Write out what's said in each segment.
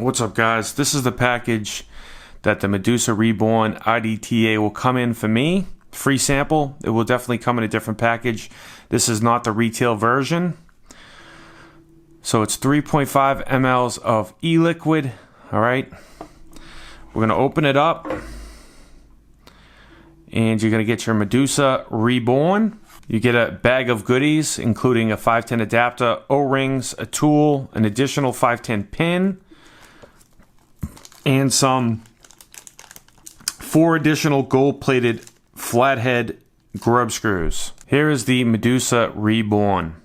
What's up, guys? This is the package that the Medusa Reborn RDTA will come in for me. Free sample. It will definitely come in a different package. This is not the retail version. So it's 3.5 mLs of e-liquid. All right. We're going to open it up. And you're going to get your Medusa Reborn. You get a bag of goodies, including a 510 adapter, O-rings, a tool, an additional 510 pin, and some 4 additional gold-plated flathead grub screws. Here is the Medusa Reborn.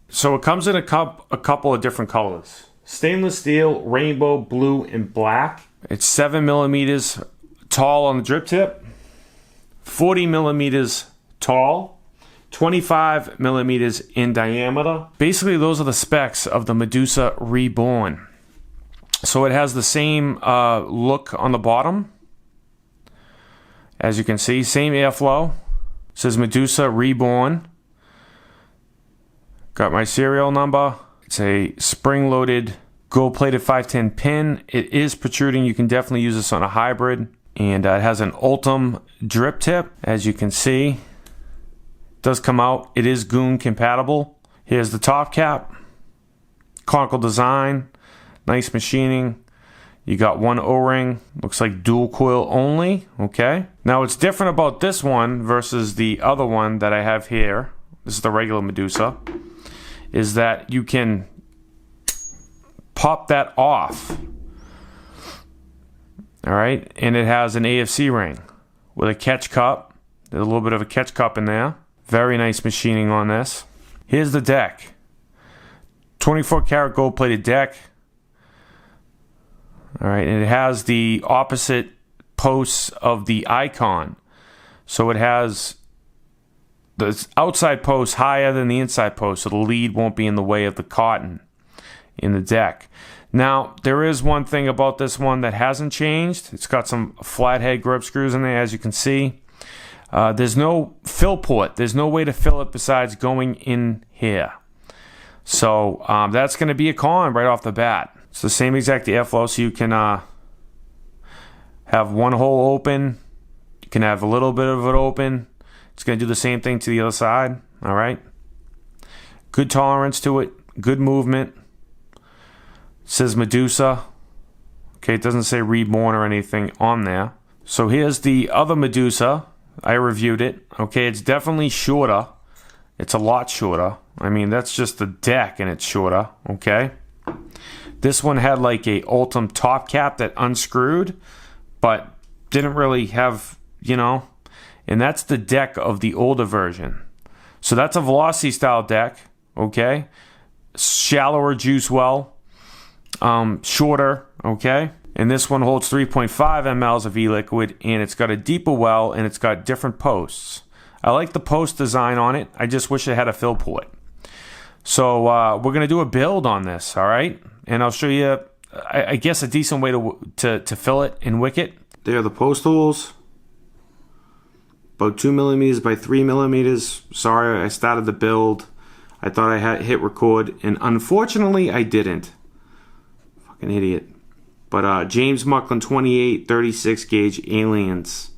So it comes in a couple of different colors. Stainless steel, rainbow, blue, and black. It's 7 millimeters tall on the drip tip, 40 millimeters tall, 25 millimeters in diameter. Basically, those are the specs of the Medusa Reborn. So it has the same look on the bottom. As you can see, same airflow. It says Medusa Reborn. Got my serial number. It's a spring-loaded gold-plated 510 pin. It is protruding. You can definitely use this on a hybrid. And it has an Ultim drip tip, as you can see. It does come out. It is Goon compatible. Here's the top cap. Conical design. Nice machining. You got one O-ring. Looks like dual coil only. Okay. Now what's different about this one versus the other one that I have here, this is the regular Medusa, is that you can pop that off. All right, and it has an AFC ring with a catch cup. There's a little bit of a catch cup in there. Very nice machining on this. Here's the deck. 24 karat gold plated deck. All right, and it has the opposite posts of the icon. So it has the outside post higher than the inside post, so the lead won't be in the way of the cotton in the deck. Now, there is one thing about this one that hasn't changed. It's got some flathead grub screws in there, as you can see. There's no fill port. There's no way to fill it besides going in here. So that's going to be a con right off the bat. It's the same exact airflow, so you can have one hole open. You can have a little bit of it open. It's going to do the same thing to the other side. All right. Good tolerance to it. Good movement. It says Medusa. Okay, it doesn't say Reborn or anything on there. So here's the other Medusa. I reviewed it. Okay, it's definitely shorter. It's a lot shorter. I mean, that's just the deck and it's shorter. Okay. This one had like a Ultim top cap that unscrewed, but didn't really have, you know, and that's the deck of the older version. So that's a velocity style deck. Okay. Shallower juice well. Shorter, okay, and this one holds 3.5 mLs of e-liquid, and it's got a deeper well, and it's got different posts. I like the post design on it. I just wish it had a fill port. So we're gonna do a build on this, all right, and I'll show you, I guess, a decent way to fill it and wick it. There are the post holes, about 2 millimeters by 3 millimeters. Sorry, I started the build. I thought I had hit record, and unfortunately, I didn't. An idiot. But James Mucklin 28 36 gauge aliens.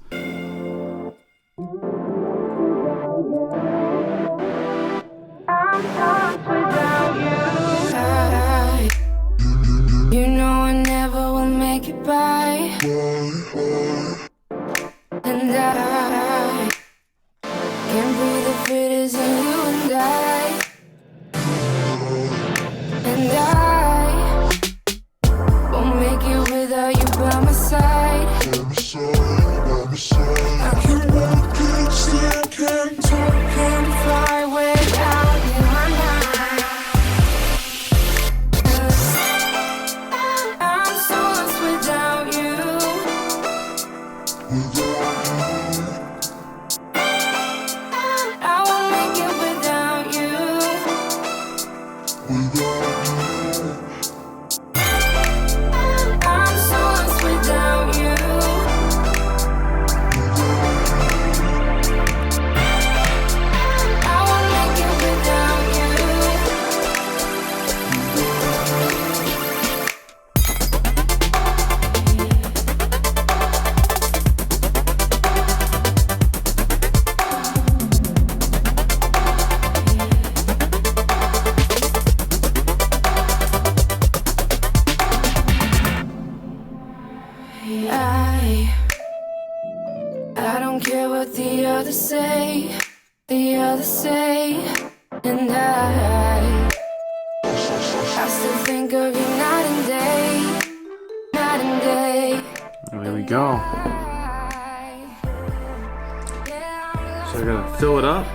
You know I never will make it by. And I can't breathe if it isn't you and I. And I make it without you by my side. I can walk and still can't talk and fly without you on my mind. I'm so lost without you. I won't make it I don't care what the others say, and I still think of you night and day, night and day. There we go. So I gotta fill it up.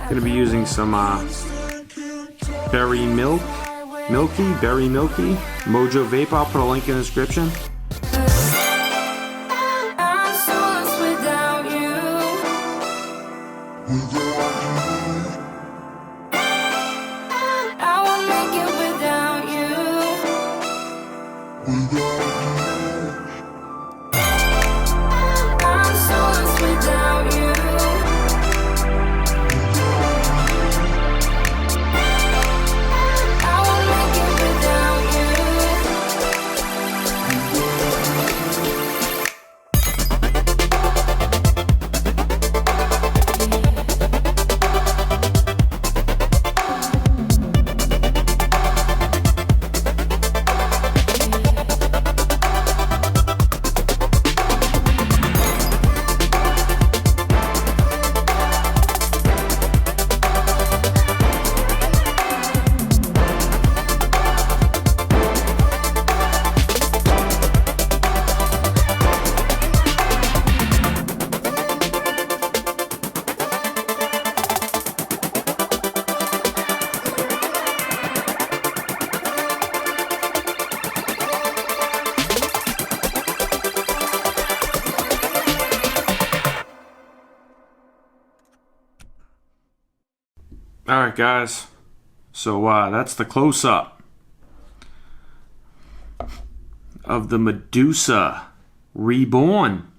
Gonna be using some berry milky Mojo Vape. I'll put a link in the description. I'm so lost without you. I won't make it without you. I'm so lost without you. I won't make it without you. Alright guys, so that's the close-up of the Medusa Reborn.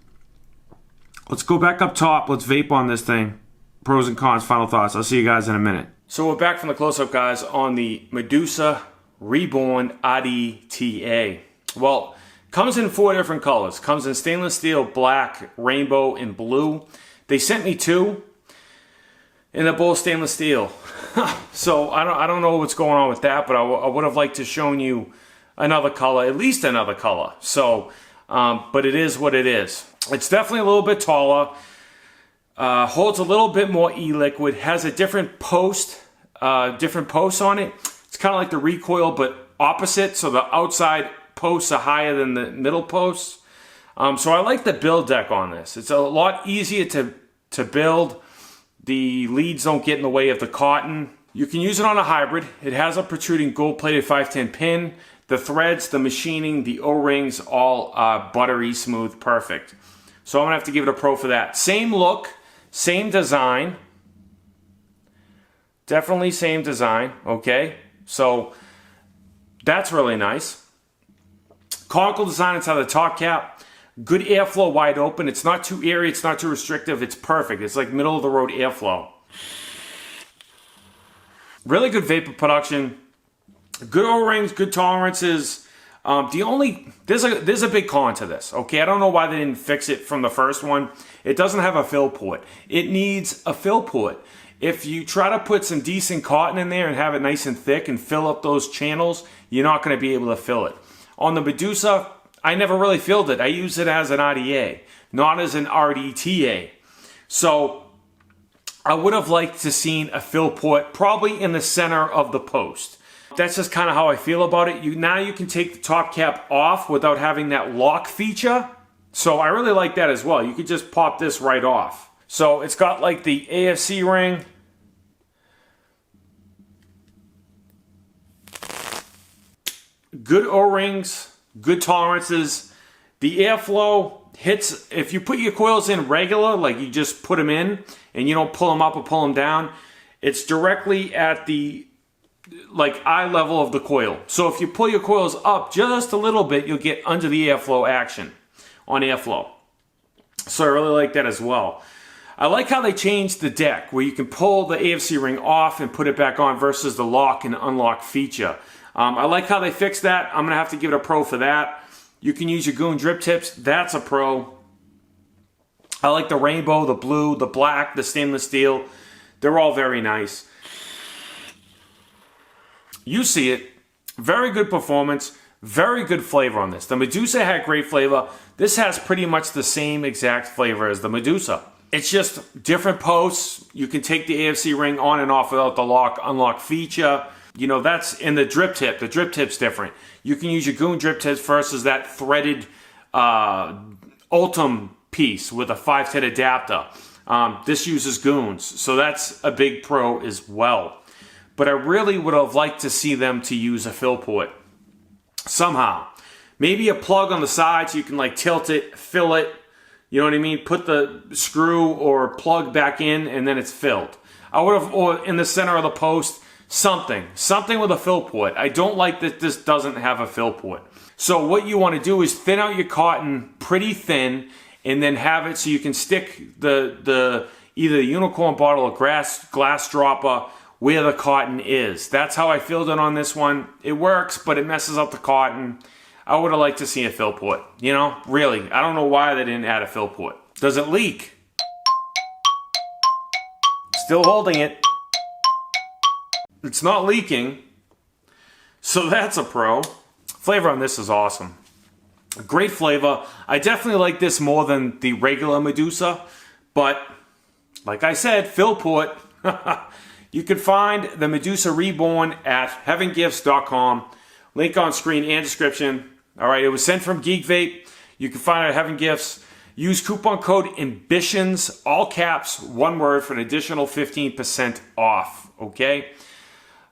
Let's go back up top, let's vape on this thing. Pros and cons, final thoughts. I'll see you guys in a minute. So we're back from the close-up guys on the Medusa Reborn RDTA. Well, comes in 4 different colors. Comes in stainless steel, black, rainbow, and blue. They sent me 2. And they're both stainless steel. So I don't know what's going on with that, but I would have liked to shown you another color, at least another color. So, but it is what it is. It's definitely a little bit taller. Holds a little bit more e-liquid. Has a different posts on it. It's kind of like the recoil, but opposite. So the outside posts are higher than the middle posts. So I like the build deck on this. It's a lot easier to build. The leads don't get in the way of the cotton. You can use it on a hybrid. It has a protruding gold-plated 510 pin. The threads, the machining, the O-rings, all buttery smooth, perfect. So I'm gonna have to give it a pro for that. Same look, same design. Definitely same design, okay? So that's really nice. Conical design inside the top cap. Good airflow, wide open. It's not too airy, it's not too restrictive. It's perfect. It's like middle of the road airflow. Really good vapor production. Good O-rings, good tolerances. There's a big con to this. Okay, I don't know why they didn't fix it from the first one. It doesn't have a fill port. It needs a fill port. If you try to put some decent cotton in there and have it nice and thick and fill up those channels, you're not going to be able to fill it. On the Medusa, I never really filled it. I use it as an RDA, not as an RDTA. So I would have liked to seen a fill port probably in the center of the post. That's just kind of how I feel about it. Now you can take the top cap off without having that lock feature. So I really like that as well. You could just pop this right off. So it's got like the AFC ring. Good O-rings. Good tolerances. The airflow hits, if you put your coils in regular, like you just put them in and you don't pull them up or pull them down, it's directly at the eye level of the coil. So if you pull your coils up just a little bit, you'll get under the airflow action on airflow. So I really like that as well. I like how they changed the deck where you can pull the AFC ring off and put it back on versus the lock and unlock feature. I like how they fixed that. I'm going to have to give it a pro for that. You can use your Goon drip tips. That's a pro. I like the rainbow, the blue, the black, the stainless steel. They're all very nice. You see it. Very good performance. Very good flavor on this. The Medusa had great flavor. This has pretty much the same exact flavor as the Medusa. It's just different posts. You can take the AFC ring on and off without the lock unlock feature. You know, that's in the drip tip. The drip tip's different. You can use your Goon drip tips versus that threaded Ultim piece with a 5-tit adapter. This uses Goons, so that's a big pro as well. But I really would have liked to see them to use a fill port somehow. Maybe a plug on the side so you can like tilt it, fill it. You know what I mean? Put the screw or plug back in and then it's filled. I would have, or in the center of the post, something with a fill port. I don't like that this doesn't have a fill port. So what you want to do is thin out your cotton pretty thin and then have it so you can stick the either the unicorn bottle or glass dropper where the cotton is. That's how I filled it on this one. It works, but it messes up the cotton. I would have liked to see a fill port. You know, really. I don't know why they didn't add a fill port. Does it leak? Still holding it. It's not leaking. So that's a pro. Flavor on this is awesome. Great flavor. I definitely like this more than the regular Medusa. But, like I said, fill port. You can find the Medusa Reborn at heavengifts.com. Link on screen and description. All right, it was sent from Geek Vape. You can find it at Heaven Gifts. Use coupon code AmbitionZ, all caps, one word, for an additional 15% off, okay?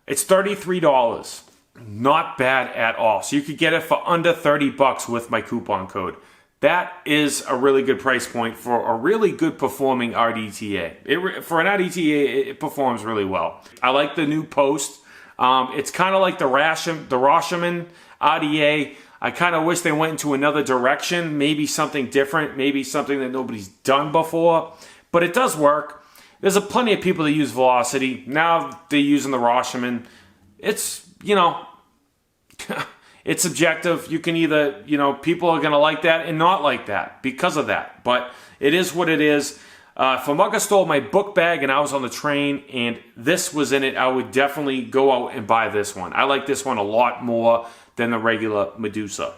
It's $33. Not bad at all. So you could get it for under $30 with my coupon code. That is a really good price point for a really good performing RDTA. For an RDTA, it performs really well. I like the new post. It's kind of like the Rashomon RDA. I kind of wish they went into another direction, maybe something different, maybe something that nobody's done before, but it does work. There's plenty of people that use Velocity. Now they're using the Rashomon. It's, you know, it's subjective. You can either, you know, people are going to like that and not like that because of that, but it is what it is. If a mugger stole my book bag and I was on the train and this was in it, I would definitely go out and buy this one. I like this one a lot more than the regular Medusa.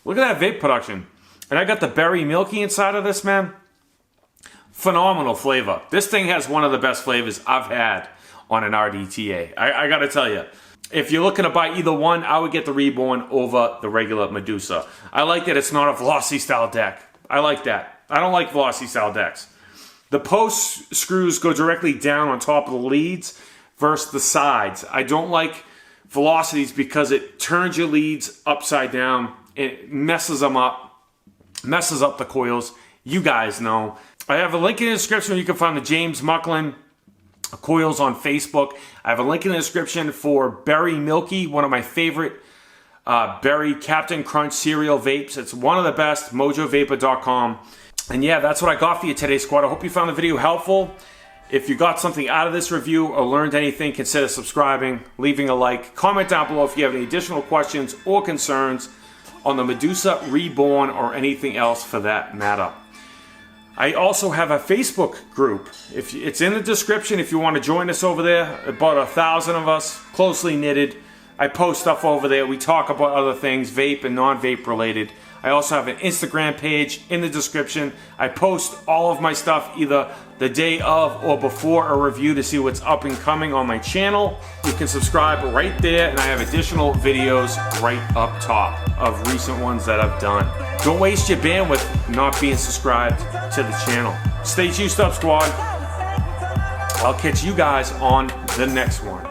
Look at that vape production. And I got the berry milky inside of this, man. Phenomenal flavor. This thing has one of the best flavors I've had on an RDTA. I gotta tell you. If you're looking to buy either one, I would get the Reborn over the regular Medusa. I like that it's not a Velocity style deck. I like that. I don't like Velocity style decks. The post screws go directly down on top of the leads versus the sides. I don't like Velocities because it turns your leads upside down. It messes them up, messes up the coils. You guys know. I have a link in the description where you can find the James Mucklin coils on Facebook. I have a link in the description for Berry Milky, one of my favorite Berry Captain Crunch cereal vapes. It's one of the best, mojovapor.com. And yeah, that's what I got for you today, squad. I hope you found the video helpful. If you got something out of this review or learned anything, consider subscribing, leaving a like. Comment down below if you have any additional questions or concerns on the Medusa Reborn or anything else for that matter. I also have a Facebook group. It's in the description if you want to join us over there. About 1,000 of us, closely knitted. I post stuff over there. We talk about other things, vape and non-vape related. I also have an Instagram page in the description. I post all of my stuff either the day of or before a review to see what's up and coming on my channel. You can subscribe right there, and I have additional videos right up top of recent ones that I've done. Don't waste your bandwidth not being subscribed to the channel. Stay juiced up, squad. I'll catch you guys on the next one.